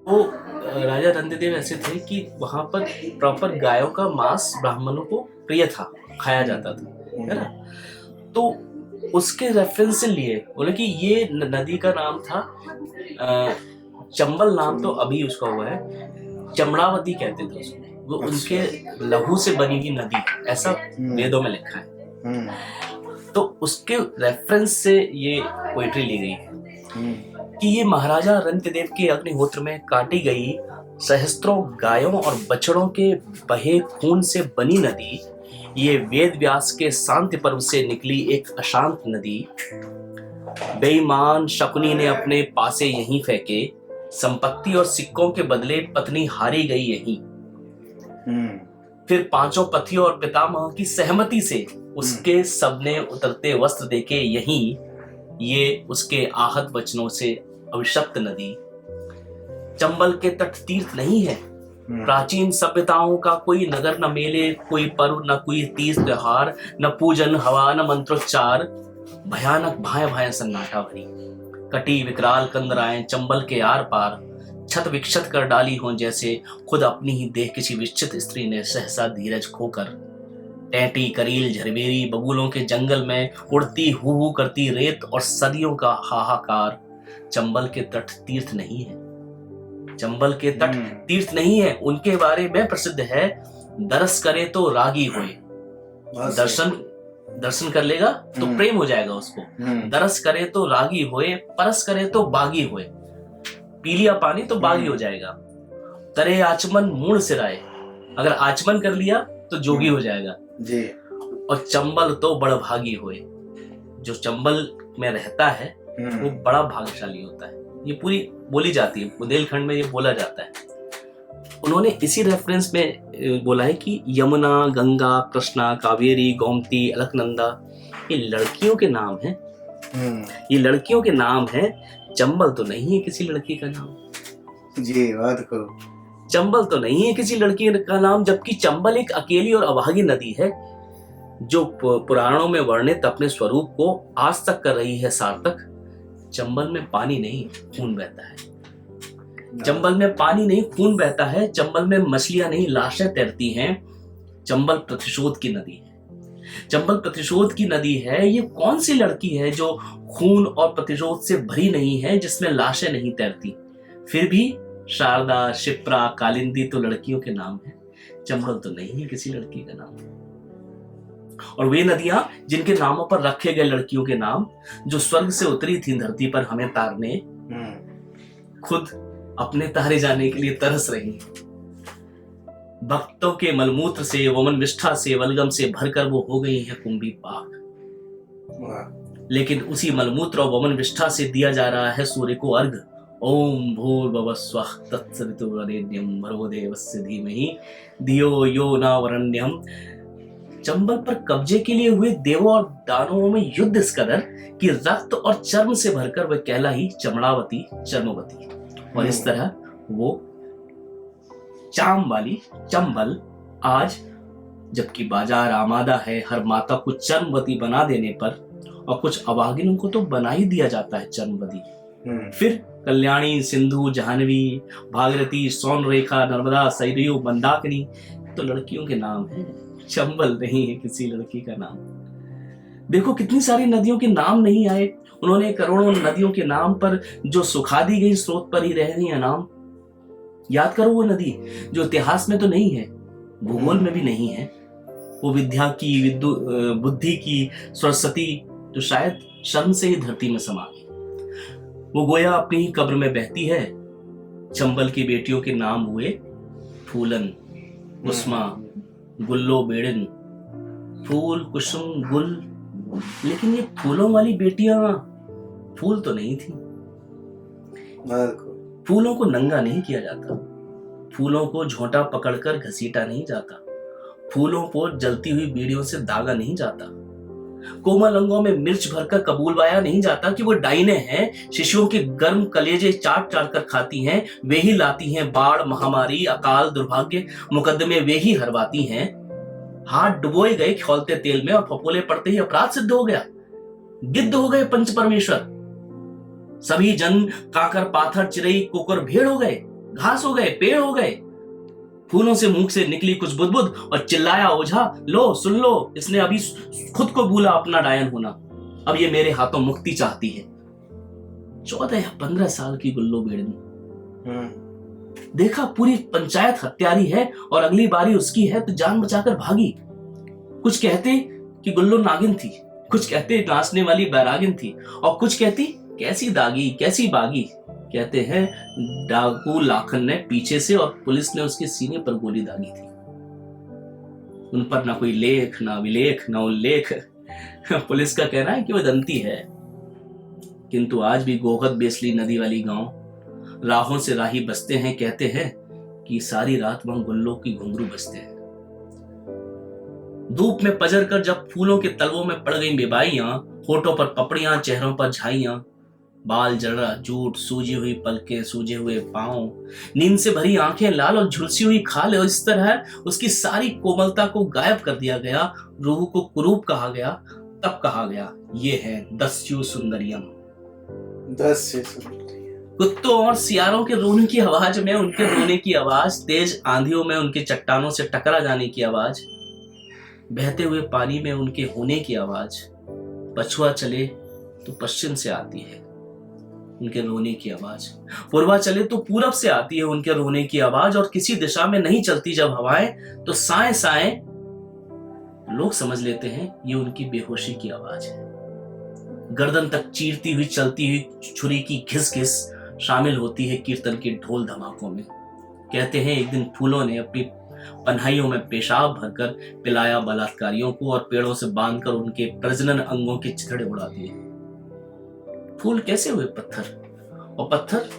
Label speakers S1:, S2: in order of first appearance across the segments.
S1: वो राजा नंददेव ऐसे थे कि वहां पर प्रॉपर गायों का मांस ब्राह्मणों को प्रिय था, खाया जाता था, है ना। तो उसके रेफरेंस से लिए बोले कि ये नदी का नाम था चंबल, नाम तो अभी उसका हुआ है, चमड़ावती कहते थे उसको। वो उनके लहू से बनी हुई नदी, ऐसा वेदों में लिखा है। तो उसके रेफरेंस से ये पोइट्री ली गई है कि ये महाराजा रंतिदेव के अग्निहोत्र में काटी गई सहस्त्रों गायों और बछड़ों के बहे खून से बनी नदी, ये वेद व्यास के शांति पर्व से निकली एक अशांत नदी, बेईमान शकुनी ने अपने पासे यहीं फेंके, संपत्ति और सिक्कों के बदले पत्नी हारी गई यहीं। फिर पांचों पतियों और पितामह की सहमति से उसके सबने उतरते वस्त्र देके यहीं, ये उसके आहत वचनों से अभिशप्त नदी। चंबल के तट तीर्थ नहीं है, प्राचीन सभ्यताओं का कोई नगर न मेले, कोई पर्व न कोई तीज त्योहार, न पूजन हवा न मंत्रोच्चार, भयानक भाए भाए सन्नाटा भरी, कटी विकराल कंदराएं चंबल के आर पार, छत विक्षत कर डाली हों जैसे खुद अपनी ही देह किसी विच्छित स्त्री ने सहसा धीरज खोकर। टैटी करील झरबेरी बबूलों के जंगल में उड़ती हू करती रेत और सदियों का हाहाकार। चंबल के तट तीर्थ नहीं है, चंबल के तट तीर्थ नहीं है, उनके बारे में प्रसिद्ध है, दरस करे तो रागी होए। दर्शन कर लेगा तो प्रेम हो जाएगा उसको। दरस करे तो रागी होए, परस करे तो बागी होए, पी लिया पानी तो बागी हो जाएगा। तरे आचमन मूण सिराए, अगर आचमन कर लिया तो जोगी हो जाएगा जी। और चंबल तो बड़ भागी होए, जो चंबल में रहता है वो बड़ा भाग्यशाली होता है। ये पूरी बोली जाती है, बुंदेलखंड में ये बोला जाता है। उन्होंने इसी रेफरेंस में बोला है कि यमुना, गंगा, कृष्णा, कावेरी, गोमती, अलकनंदा ये लड़कियों के नाम हैं। ये लड़कियों के नाम हैं, चंबल तो नहीं है किसी लड़की का नाम जी। बात करो, चंबल तो नहीं है किसी लड़की का नाम, जबकि चंबल एक अकेली और अभागी नदी है जो पुराणों में वर्णित अपने स्वरूप को आज तक कर रही है सार्थक। चंबल में पानी नहीं खून बहता है, चंबल में पानी नहीं खून बहता है, चंबल में मछलियां नहीं लाशें तैरती हैं। चंबल प्रतिशोध की नदी है, चंबल प्रतिशोध की नदी है। ये कौन सी लड़की है जो खून और प्रतिशोध से भरी नहीं है, जिसमें लाशें नहीं तैरती। फिर भी शारदा, शिप्रा, कालिंदी तो लड़कियों के नाम है, चंबल तो नहीं है किसी लड़की का नाम। और वे नदियां जिनके नामों पर रखे गए लड़कियों के नाम, जो स्वर्ग से उतरी थी धरती पर हमें तारने, खुद अपने तारे जाने के लिए तरस रही। भक्तों के मलमूत्र से, वमन विष्ठा से, वलगम से भरकर वो हो गई है कुंभी पाक। लेकिन उसी मलमूत्र और वमन विष्ठा से दिया जा रहा है सूर्य को अर्घ। ओम भूर्भुवः स्वः तत्सवितुर्वरेण्यं भर्गो देवस्य धीमहि धियो यो न वरेण्यम्। चंबल पर कब्जे के लिए हुए देवों और दानवों में युद्ध इस कदर कि रक्त और चर्म से भरकर वह कहलाई चमड़ावती, चर्मवती। और इस तरह वो चाम वाली चंबल आज, जबकि बाजार आमादा है हर माता को चर्मवती बना देने पर, और कुछ अभागिनों को तो बना ही दिया जाता है चर्मवती। फिर कल्याणी, सिंधु, जाह्नवी, भागीरथी, सोनरेखा, नर्मदा, सरयू, मंदाकिनी तो लड़कियों के नाम है, चंबल नहीं है किसी लड़की का नाम। देखो कितनी सारी नदियों के नाम नहीं आए, उन्होंने करोड़ों नदियों के नाम पर जो सुखा दी गई स्रोत पर ही रह गई है नाम। याद करो वो नदी जो इतिहास में तो नहीं है, भूगोल में भी नहीं है, वो विद्या की, बुद्धि की सरस्वती जो शायद शर्म से ही धरती में समा गई, वो गोया अपनी ही कब्र में बहती है। चंबल की बेटियों के नाम हुए फूलन, कुसुमा, गुल्लो बेड़न, फूल, कुसुम, गुल। लेकिन ये फूलों वाली बेटियां फूल तो नहीं थी। फूलों को नंगा नहीं किया जाता, फूलों को झोंटा पकड़कर घसीटा नहीं जाता, फूलों को जलती हुई बीड़ियों से दागा नहीं जाता, कोमल अंगों में मिर्च भरकर कबूलवाया नहीं जाता कि वो डाइने हैं, शिशुओं के गर्म कलेजे चाट चाट कर खाती हैं, वे ही लाती हैं बाढ़, महामारी, अकाल, दुर्भाग्य, मुकदमे वे ही हरवाती हैं। हाथ डुबोए गए खौलते तेल में और फपोले पड़ते ही अपराध सिद्ध हो गया, गिद्ध हो गए पंच परमेश्वर। सभी जन काकर, पाथर, चिरई, कुकुर, भेड़ हो गए, घास हो गए, पेड़ हो गए। फूलों से मुंह से निकली कुछ बुदबुद और चिल्लाया ओझा, लो सुन लो, इसने अभी खुद को भूला अपना डायन होना, अब ये मेरे हाथों मुक्ति चाहती है। 14 या 15 साल की गुल्लो बेड़नी। देखा पूरी पंचायत हत्यारी है और अगली बारी उसकी है तो जान बचाकर भागी। कुछ कहते कि गुल्लो नागिन थी, कुछ कहते नाचने वाली बैरागिन थी, और कुछ कहती कैसी दागी कैसी बागी। कहते हैं डाकू लाखन ने पीछे से और पुलिस ने उसके सीने पर गोली दागी थी। उन पर ना कोई लेख ना विलेख ना उल्लेख। पुलिस का कहना है कि वह दंती है, किंतु आज भी गोगत बेसली नदी वाली गांव राहों से राही बसते हैं। कहते हैं कि सारी रात वहां गुल्लों की घुंघरू बजते हैं। धूप में पजर कर जब फूलों के तलवों में पड़ गई बेबाइयां, होठों पर पपड़ियां चेहरों पर झाइयां, बाल जड़ा जूट सूजी हुई पलकें सूजे हुए पांव, नींद से भरी आंखें लाल और झुलसी हुई खाल, और इस तरह उसकी सारी कोमलता को गायब कर दिया गया। रूह को कुरूप कहा गया। तब कहा गया ये है दस्यु सुंदरियम। कुत्तों और सियारों के रोने की आवाज में उनके रोने की आवाज, तेज आंधियों में उनके चट्टानों से टकरा जाने की आवाज, बहते हुए पानी में उनके होने की आवाज। पछुआ चले तो पश्चिम से आती है उनके रोने की आवाज, पूर्वा चले तो पूरब से आती है उनके रोने की आवाज, और किसी दिशा में नहीं चलती जब हवाएं तो साए साए लोग समझ लेते हैं ये उनकी बेहोशी की आवाज है। गर्दन तक चीरती हुई चलती हुई छुरी की घिस घिस शामिल होती है कीर्तन के ढोल धमाकों में। कहते हैं एक दिन फूलों ने अपनी पन्हाइयों में पेशाब भरकर पिलाया बलात्कारियों को, और पेड़ों से बांधकर उनके प्रजनन अंगों के चिथड़े उड़ा दिए। फूल कैसे हुए पत्थर, और पत्थर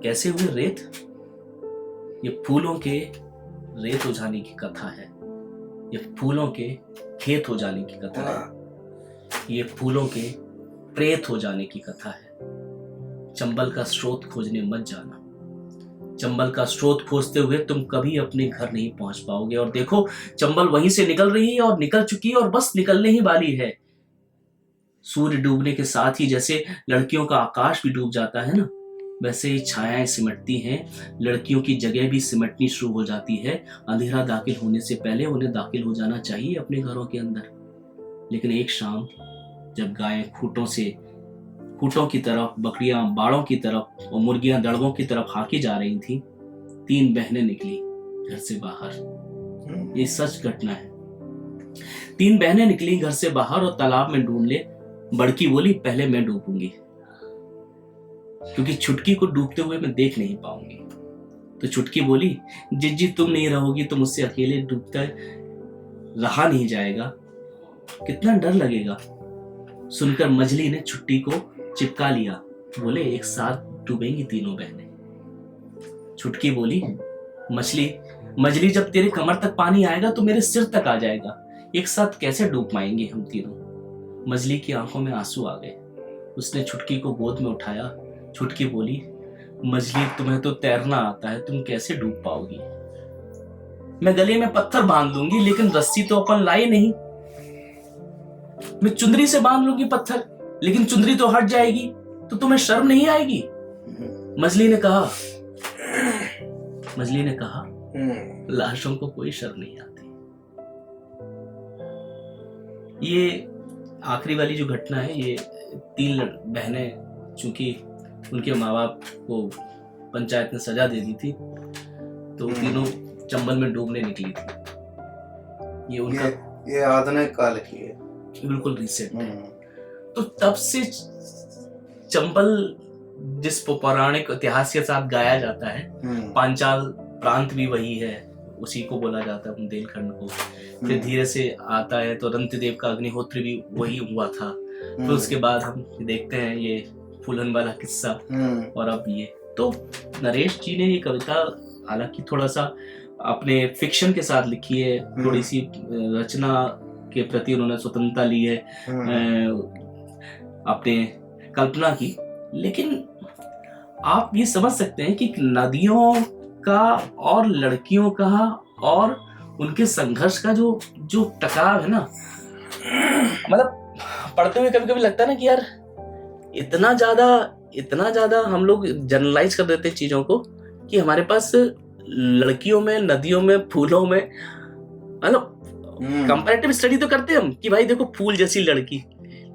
S1: कैसे हुए रेत? ये फूलों के रेत हो जाने की कथा है, ये फूलों के खेत हो जाने की कथा है, ये फूलों के प्रेत हो जाने की कथा है। चंबल का स्रोत खोजने मत जाना। चंबल का स्रोत खोजते हुए तुम कभी अपने घर नहीं पहुंच पाओगे। और देखो चंबल वहीं से निकल रही है और निकल चुकी है और बस निकलने ही वाली है। सूर्य डूबने के साथ ही जैसे लड़कियों का आकाश भी डूब जाता है ना, वैसे ही छायाएं सिमटती हैं, लड़कियों की जगह भी सिमटनी शुरू हो जाती है। अंधेरा दाखिल होने से पहले उन्हें दाखिल हो जाना चाहिए अपने घरों के अंदर। लेकिन एक शाम जब गायें खूंटों की तरफ, बकरियां बाड़ों की तरफ और मुर्गियां दड़बों की तरफ हाकी जा रही थी, 3 बहनें निकली घर से बाहर। ये सच घटना है। 3 बहनें निकली घर से बाहर और तालाब में ढूंढ ले। बड़की बोली पहले मैं डूबूंगी, क्योंकि छुटकी को डूबते हुए मैं देख नहीं पाऊंगी। तो छुटकी बोली जिज्जी तुम नहीं रहोगी तो मुझसे अकेले डूबता रहा नहीं जाएगा, कितना डर लगेगा। सुनकर मजली ने छुट्टी को चिपका लिया। बोले एक साथ डूबेंगी तीनों बहनें। छुटकी बोली मछली जब तेरे कमर तक पानी आएगा तो मेरे सिर तक आ जाएगा, एक साथ कैसे डूब पाएंगे हम तीनों। मछली की आंखों में आंसू आ गए। उसने छुटकी को गोद में उठाया। छुटकी बोली मछली तुम्हें तो तैरना आता है, तुम कैसे डूब पाओगी। मैं गले में पत्थर बांध दूंगी, लेकिन रस्सी तो अपन लाई नहीं। मैं चुंदरी से बांध लूंगी पत्थर, लेकिन चुंदरी तो हट जाएगी, तो तुम्हें शर्म नहीं आएगी। मछली ने कहा लाशों को कोई शर्म नहीं आती। ये आखिरी वाली जो घटना है, ये 3 बहनें, चूंकि उनके माँ बाप को पंचायत ने सजा दे दी थी, तो तीनों चंबल में डूबने निकली थी। ये उनका
S2: ये आधुनिक काल की है,
S1: बिल्कुल रिसेंट है। तो तब से चंबल जिस पौराणिक इतिहास के साथ गाया जाता है, पांचाल प्रांत भी वही है, उसी को बोला जाता है बुंदेलखंड को। फिर धीरे से आता है तो रंतिदेव का अग्निहोत्र भी वही हुआ था। फिर उसके बाद हम देखते हैं ये फूलन वाला किस्सा, और अब ये। तो नरेश जी ने ये कविता हालांकि थोड़ा सा अपने फिक्शन के साथ लिखी है, थोड़ी सी रचना के प्रति उन्होंने स्वतंत्रता ली है, अपने कल्पना की। लेकिन आप ये समझ सकते हैं कि नदियों का और लड़कियों का और उनके संघर्ष का जो टकराव है ना, मतलब पढ़ते हुए कभी कभी लगता है ना कि यार इतना ज्यादा हम लोग जनरलाइज कर देते हैं चीजों को, कि हमारे पास लड़कियों में, नदियों में, फूलों में, मतलब कंपैरेटिव स्टडी तो करते हैं हम कि भाई देखो फूल जैसी लड़की,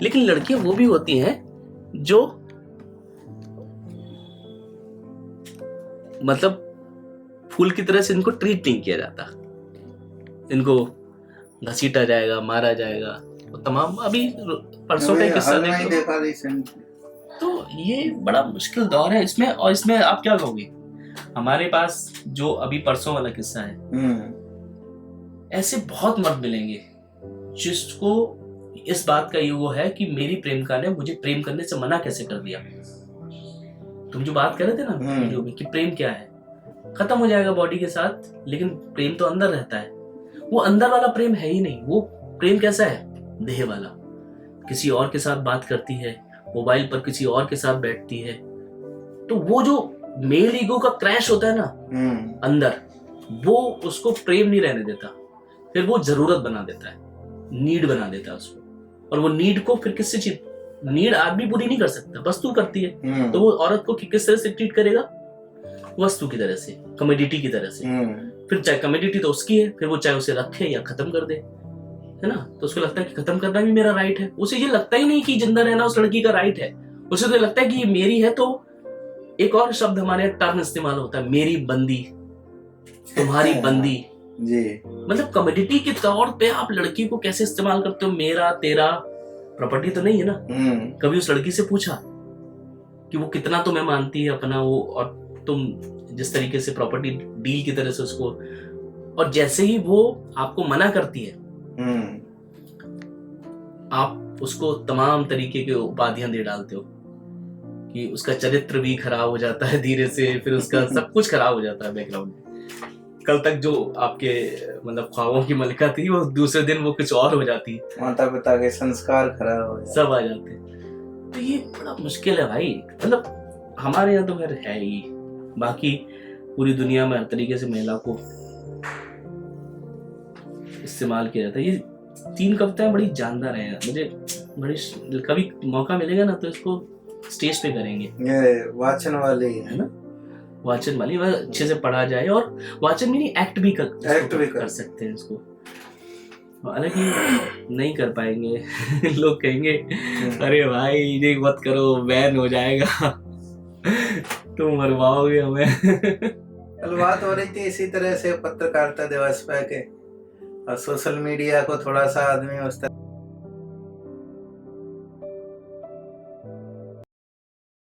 S1: लेकिन लड़कियां वो भी होती हैं जो मतलब फूल की तरह से इनको ट्रीट नहीं किया जाता, इनको घसीटा जाएगा, मारा जाएगा, वो तमाम अभी परसों का किस्सा देखा। तो ये बड़ा मुश्किल दौर है इसमें। और इसमें आप क्या कहोगे, हमारे पास जो अभी परसों वाला किस्सा है, ऐसे बहुत मर्द मिलेंगे जिसको इस बात का ईगो है कि मेरी प्रेमिका ने मुझे प्रेम करने से मना कैसे कर दिया। तुम जो बात कर रहे थे ना वीडियो में कि प्रेम क्या है, खत्म हो जाएगा बॉडी के साथ, लेकिन प्रेम तो अंदर रहता है। वो अंदर वाला प्रेम है ही नहीं। वो प्रेम कैसा है, देह वाला, किसी और के साथ बात करती है, मोबाइल पर किसी और के साथ बैठती है, तो वो जो मेल ईगो का क्रैश होता है ना अंदर, वो उसको प्रेम नहीं रहने देता, फिर वो जरूरत बना देता है, नीड बना देता है उसको। और वो नीड को फिर किससे चीज, नीड आदमी पूरी नहीं कर सकता, वस्तु करती है। तो वो औरत को किस तरह से ट्रीट करेगा, वस्तु की तरह से, कमोडिटी की तरह से। फिर चाहे कमोडिटी तो उसकी है, फिर वो चाहे उसे रखे या खत्म कर दे, है ना। तो उसको लगता है कि खत्म करना भी मेरा राइट है। उसे ये लगता ही नहीं कि जिंदा रहना उस लड़की का राइट है। उसे तो लगता है कि ये मेरी है। तो एक और शब्द हमारे टर्म इस्तेमाल होता है, मेरी बंदी, तुम्हारी बंदी
S2: जी।
S1: मतलब कमोडिटी के तौर पे आप लड़की को कैसे इस्तेमाल करते हो। मेरा तेरा प्रॉपर्टी तो नहीं है ना। कभी उस लड़की से पूछा कि वो कितना तुम्हें मानती है अपना, वो, और तुम जिस तरीके से प्रॉपर्टी डील की तरह से उसको, और जैसे ही वो आपको मना करती है आप उसको तमाम तरीके के उपाधियां दे डालते हो कि उसका चरित्र भी खराब हो जाता है धीरे से, फिर उसका सब कुछ खराब हो जाता है बैकग्राउंड में। कल तक जो आपके मतलब ख्वाबों की मलिका थी, वो दूसरे दिन वो कुछ और हो जाती है,
S2: माता पिता के संस्कार खराब हो जाते,
S1: सब आ जाते हैं। तो ये बड़ा मुश्किल है भाई। मतलब हमारे यहाँ तो खैर है ही, बाकी पूरी दुनिया में हर तरीके से महिला को इस्तेमाल किया जाता है। ये 3 कविताएं बड़ी जानदार हैं, मुझे बड़ी, कभी मौका मिलेगा ना तो इसको स्टेज पे करेंगे।
S2: ये वाचन वाली है ना,
S1: वाचन वाली, वह अच्छे से पढ़ा जाए, और वाचन में नहीं एक्ट भी कर सकते हैं इसको। हालांकि नहीं कर पाएंगे लोग कहेंगे अरे भाई ये मत करो, बैन हो जाएगा तुम मरवाओगे हमें।
S2: कल बात हो रही थी इसी तरह से पत्रकारिता दिवस पे के, और सोशल मीडिया को थोड़ा सा आदमी उस